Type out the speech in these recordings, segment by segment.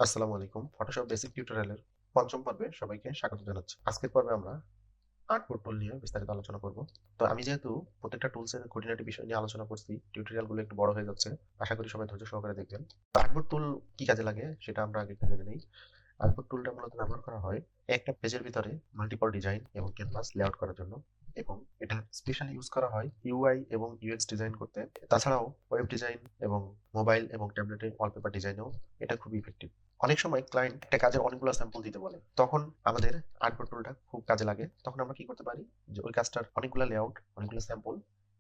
আসসালামু আলাইকুম। Photoshop basic টিউটোরিয়ালের পঞ্চম পর্বে সবাইকে স্বাগত জানাচ্ছি। আজকের পর্বে আমরা আর্টবোর্ড টুল নিয়ে বিস্তারিত আলোচনা করব। তো আমি যেহেতু প্রত্যেকটা টুলসের খুঁটিনাটি বিষয় নিয়ে আলোচনা করছি, টিউটোরিয়ালগুলো একটু বড় হয়ে যাচ্ছে। আশা করি সবাই ধৈর্য সহকারে দেখবেন। আর্টবোর্ড টুল কি কাজে লাগে সেটা আমরা আগে একটু জেনে নেই। আউটপুট টুলটা মূলত ব্যবহার করা হয় একটা পেজের ভিতরে মাল্টিপল ডিজাইন এবং ক্যানভাস লেআউট করার জন্য, এবং এটা স্পেশালি ইউজ করা হয় ইউআই এবং ইউএক্স ডিজাইন করতে। তাছাড়াও ওয়েব ডিজাইন এবং মোবাইল এবং ট্যাবলেটে ওয়ালপেপার ডিজাইনেও এটা খুব ইফেক্টিভ। অনেক সময় ক্লায়েন্ট একটা কাজের অনেকগুলো স্যাম্পল দিতে বলে, তখন আমাদের আউটপুট টুলটা খুব কাজে লাগে। তখন আমরা কি করতে পারি, যে ওই কাজটার অনেকগুলো লেআউট, অনেকগুলো স্যাম্পল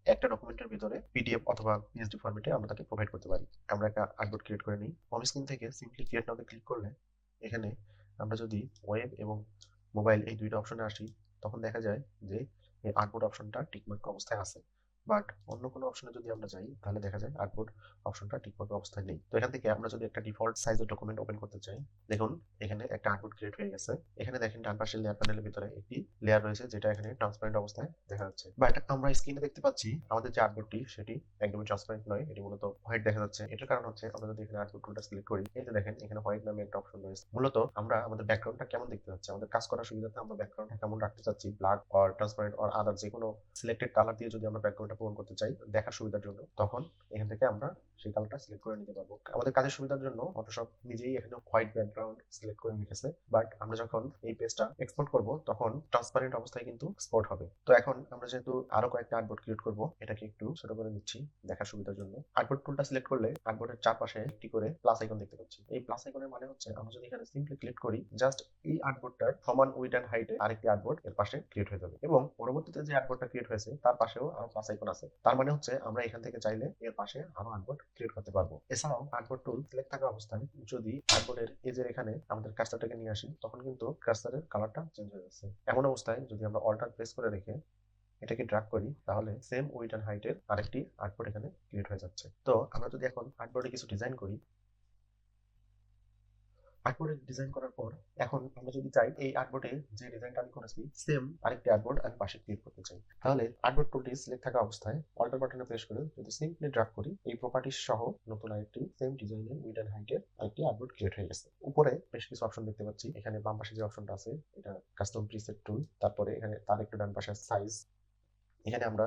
একটা ডকুমেন্টের ভিতরে পিডিএফ অথবা পিএসডি ফরম্যাটে আমরা তাকে প্রোভাইড করতে পারি। আমরা একটা আর্টবোর্ড ক্রিয়েট করে নিই। হোম স্ক্রিন থেকে সিম্পলি ক্রিয়েট নাওতে ক্লিক করলে এখানে আমরা যদি ওয়েব এবং মোবাইল এই দুইটা অপশনে আসি, তখন দেখা যায় যে এই আর্টবোর্ড অপশনটা টিকমার্ক অবস্থায় আছে। বাট অন্য কোনো অপশনে যদি আমরা যাই, তাহলে দেখা যায় আর্টবোর্ড অপশনটা টিকমার্ক অবস্থায় নেই। তো এখান থেকে আমরা যদি একটা ডিফল্ট সাইজের ডকুমেন্ট ওপেন করতে চাই, দেখুন এখানে একটা আর্টবোর্ড ক্রিয়েট হয়ে গেছে। এখানে দেখেন ডান পাশের লেয়ার প্যানেলের ভিতরে একটি লেয়ার রয়েছে, যেটা এখানে ট্রান্সপারেন্ট অবস্থায় দেখা যাচ্ছে। বাট আমরা স্ক্রিনে দেখতে পাচ্ছি আমাদের যে আর্টবোর্ডটি সেটি একদমই ট্রান্সপারেন্ট নয়, এটি মূলত হোয়াইট দেখা যাচ্ছে। এটার কারণ হচ্ছে আমরা যদি এখানে আর্টবোর্ড টুলটা সিলেক্ট করি, এই যে দেখেন এখানে হোয়াইট নামে একটা অপশন রয়েছে। মূলত আমরা আমাদের ব্যাকগ্রাউন্ডটা কেমন দেখতে চাচ্ছি, আমাদের কাজ করার সুবিধাতে আমরা ব্যাকগ্রাউন্ডটা কেমন রাখতে চাচ্ছি, black or transparent or other যে কোনো সিলেক্টেড কালার দিয়ে যদি আমরা ব্যাকগ্রাউন্ডটা পূরণ করতে চাই দেখার সুবিধার জন্য, তখন এখান থেকে আমরা সেই কালারটা সিলেক্ট করে নিতে পারবো। আমাদের কাজের সুবিধার জন্য ফটোশপ নিজেই এখানে হোয়াইট ব্যাকগ্রাউন্ড সিলেক্ট করে রেখেছে। বাট আমরা যখন এই পেজটা এক্সপোর্ট করব, তখন ট্রান্সপারেন্ট অবস্থায় কিন্তু এক্সপোর্ট হবে। তো এখন আমরা যেহেতু আরো কয়েকটা আর্টবোর্ড ক্রিয়েট করব, এটাকে একটু ছোট করে নিচ্ছি দেখার সুবিধার জন্য। আর্টবোর্ড টুলটা সিলেক্ট করলে আর্টবোর্ডের চারপাশে একটি করে প্লাস আইকন দেখতে পাচ্ছি। এই প্লাস আইকনের মানে হচ্ছে আমরা যদি এখানে সিম্পলি ক্লিক করি, জাস্ট এই আর্টবোর্ডটার সমান উইডথ এন্ড হাইটে আরেকটি আর্টবোর্ড এর পাশে ক্রিয়েট হয়ে যাবে, এবং পরবর্তীতে যে আর্টবোর্ডটা ক্রিয়েট হয়েছে তার পাশেও আরো প্লাস আইকন আছে। তার মানে হচ্ছে আমরা এখান থেকে চাইলে এর পাশে আরো আর্টবোর্ড ক্রিয়েট করতে পারবো। এছাড়াও আর্টবোর্ড টুল সিলেক্ট থাকা অবস্থায় যদি আর্টবোর্ডের এজের এখানে আমাদের কার্সারটাকে নিয়ে আসি, তখন কিন্তু কার্সারের কালারটা চেঞ্জ হয়ে যাচ্ছে। এমন অবস্থায় যদি আমরা অল্টার প্রেস করে রেখে এটাকে ড্রাগ করি, তাহলে সেম উইডথ এন্ড হাইটের আরেকটি আর্টবোর্ড এখানে ক্রিয়েট হয়ে যাচ্ছে। তো আমরা যদি এখন আর্টবোর্ডে কিছু ডিজাইন করি, আর্টবোর্ডে ডিজাইন করার পর এখন আমরা যদি চাই এই আর্টবোর্ডে যে ডিজাইনটা আমি করেছি সেম আরেকটি আর্টবোর্ড আমি পাশে ক্রিয়েট করতে চাই, তাহলে আর্টবোর্ড টুলটি সিলেক্ট থাকা অবস্থায় অল্টার বাটনে প্রেস করে যদি সিম্পলি ড্রাগ করি, এই প্রপার্টিজ সহ নতুন আরেকটি সেম ডিজাইনের উইডথ এন্ড হাইটের আরেকটি আর্টবোর্ড ক্রিয়েট হয়ে গেছে। উপরে বেশ কিছু অপশন দেখতে পাচ্ছি। এখানে বাম পাশে যে অপশনটা আছে এটা কাস্টম প্রিসেট টুল, তারপরে এখানে তার একটু ডান পাশে সাইজ। এখানে আমরা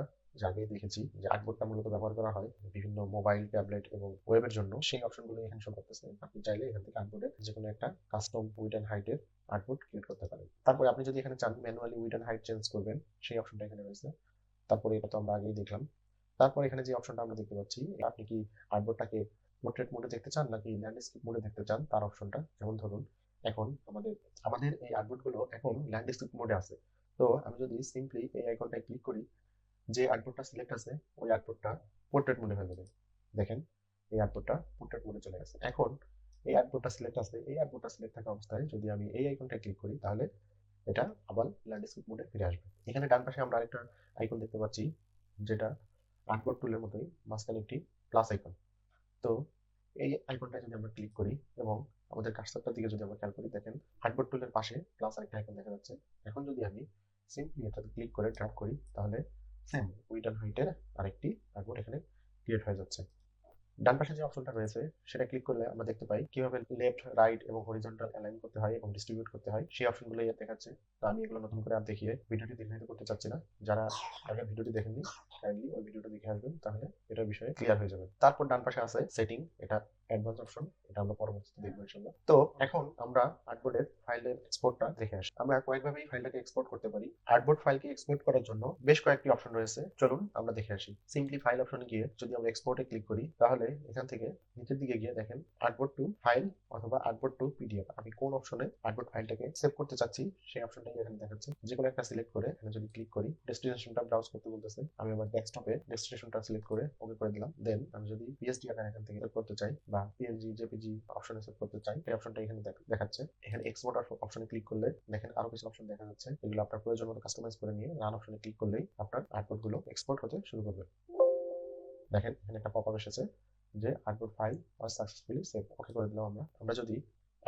আগেই দেখেছি যে আর্টবোর্ডটা মূলত ব্যবহার করা হয় বিভিন্ন মোবাইল, ট্যাবলেট এবং ওয়েবের জন্য। সেই অপশনগুলো এখানে শো করতেছে। আপনি চাইলে এখান থেকে আর্টবোর্ডের যে কোনো একটা কাস্টম উইডথ এন্ড হাইটের আর্টবোর্ড ক্রিয়েট করতে পারেন। তারপরে আপনি যদি এখানে চান manually width and height change করবেন, সেই অপশনটা এখানে রয়েছে। তারপরে এটা তো আমরা আগেই দেখলাম। তারপর এখানে যে অপশনটা আমরা দেখতে পাচ্ছি, আপনি কি আর্টবোর্ডটাকে পোর্ট্রেট মোডে দেখতে চান নাকি ল্যান্ডস্কেপ মোডে দেখতে চান, তার অপশনটা। যেমন ধরুন এখন আমাদের আমাদের এই আর্টবোর্ড গুলো এখন ল্যান্ডস্কেপ মোডে আছে। তো আমি যদি সিম্পলি এই আইকনটায় ক্লিক করি, যে আউটপুটটা সিলেক্ট আছে ওই আউটপুটটা পোর্ট্রেট মোডে হয়ে যাবে। দেখেন এই আউটপুটটা পোর্ট্রেট মোডে চলে গেছে। এখন এই আউটপুটটা সিলেক্ট আছে, এই আউটপুটটা সিলেক্ট থাকা অবস্থায় যদি আমি এই আইকনটা ক্লিক করি, তাহলে এটা আবার ল্যান্ডস্কেপ মোডে ফিরে আসবে। এখানে ডান পাশে আমরা আরেকটা আইকন দেখতে পাচ্ছি, যেটা আর্টবোর্ড টুলের মতোই মাঝখানে একটি প্লাস আইকন। তো এই আইকনটা যদি আমরা ক্লিক করি এবং আমাদের কার্সারটার দিকে যদি আমরা খেয়াল করি, দেখেন আর্টবোর্ড টুলের পাশে প্লাস আরেকটা আইকন দেখা যাচ্ছে। এখন যদি আমি সিম্পলি এটাতে ক্লিক করে ড্র্যাগ করি, তাহলে সেম উইডথ এন্ড হাইটের আরেকটি আর্টবোর্ড এখানে ক্রিয়েট হয়ে যাচ্ছে। ডান পাশে যে অপশনটা রয়েছে সেটা ক্লিক করলে আমরা দেখতে পাই কিভাবে লেফট, রাইট এবং হরিজন্টাল অ্যালাইন করতে হয় এবং ডিস্ট্রিবিউট করতে হয়, সেই অপশনগুলো এর দেখাচ্ছে। তো আমি এগুলো নতুন করে আর দেখিয়ে ভিডিওটি দীর্ঘায়িত করতে চাচ্ছি না। যারা আগে ভিডিওটি দেখেননি, কাইন্ডলি ওই ভিডিওটা দেখে আসবেন, তাহলে এটার বিষয়ে ক্লিয়ার হয়ে যাবে। তারপর ডান পাশে আছে সেটিং, এটা অ্যাডভান্স অপশন, এটা আমরা পরবর্তীতে দেখবো ইনশাআল্লাহ। তো এখন আমরা আর্টবোর্ডের ফাইলের এক্সপোর্টটা দেখে আসি। আমরা কয়েকভাবেই ফাইলটাকে এক্সপোর্ট করতে পারি। আর্টবোর্ড ফাইলকে এক্সপোর্ট করার জন্য বেশ কয়েকটি অপশন রয়েছে, চলুন আমরা দেখে আসি। সিম্পলি ফাইল অপশনে গিয়ে যদি আমরা এক্সপোর্টে ক্লিক করি, তাহলে এখান থেকে নিচের দিকে গিয়ে দেখেন আর্টবোর্ড টু ফাইল অথবা আর্টবোর্ড টু পিডিএফ, আমি কোন অপশনে আর্টবোর্ড ফাইলটাকে সেভ করতে চাচ্ছি সেই অপশনটাই এখানে দেখাচ্ছে। যে কোনো একটা সিলেক্ট করে এখানে যদি ক্লিক করি, ডেস্টিনেশনটা ব্রাউজ করতে বলতেছে। আমি আমার ডেস্কটপে ডেস্টিনেশনটা সিলেক্ট করে ওকে করে দিলাম। দেন আমি যদি পিএসডি আকারে এখান থেকে সেভ করতে চাই বা পিএনজি, জেপিজি অপশনে সেভ করতে চাই, এই অপশনটা এখানে দেখাচ্ছে। এখানে এক্সপোর্ট অপশনে ক্লিক করলে দেখেন আরো কিছু অপশন দেখা যাচ্ছে। এগুলো আপনার প্রয়োজন মতো কাস্টমাইজ করে নিয়ে রান অপশনে ক্লিক করলেই আপনার আর্টবোর্ড গুলো এক্সপোর্ট হতে শুরু করবে। দেখেন এখানে একটা পপআপ এসেছে যে artboard file was successfully save, okay করে দিলাম। আমরা যদি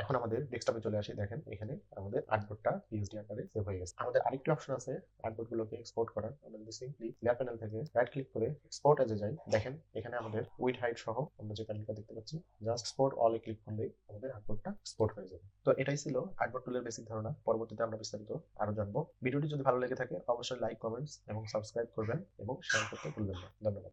এখন আমাদের ডেস্কটপে চলে আসি, দেখেন এখানে আমাদের আর্টবোর্ডটা পিএসডি আকারে সেভ হয়ে গেছে। আমাদের আরেকটি অপশন আছে আর্টবোর্ড গুলোকে এক্সপোর্ট করার। আমরা যদি সিম্পলি লেয়ার প্যানেল থেকে রাইট ক্লিক করে এক্সপোর্ট এজে যাই, দেখেন এখানে আমাদের উইড হাইট সহ আমরা যে প্যানেলটা দেখতে পাচ্ছি, জাস্ট এক্সপোর্ট অলে ক্লিক করলেই আমাদের আর্টবোর্ডটা এক্সপোর্ট হয়ে যাবে। তো এটাই ছিল আর্টবোর্ড টুলের বেসিক ধারণা। পরবর্তীতে আমরা বিস্তারিত আরো জানবো। ভিডিওটি যদি ভালো লেগে থাকে অবশ্যই লাইক, কমেন্টস এবং সাবস্ক্রাইব করবেন এবং শেয়ার করতে ভুলবেন না। ধন্যবাদ।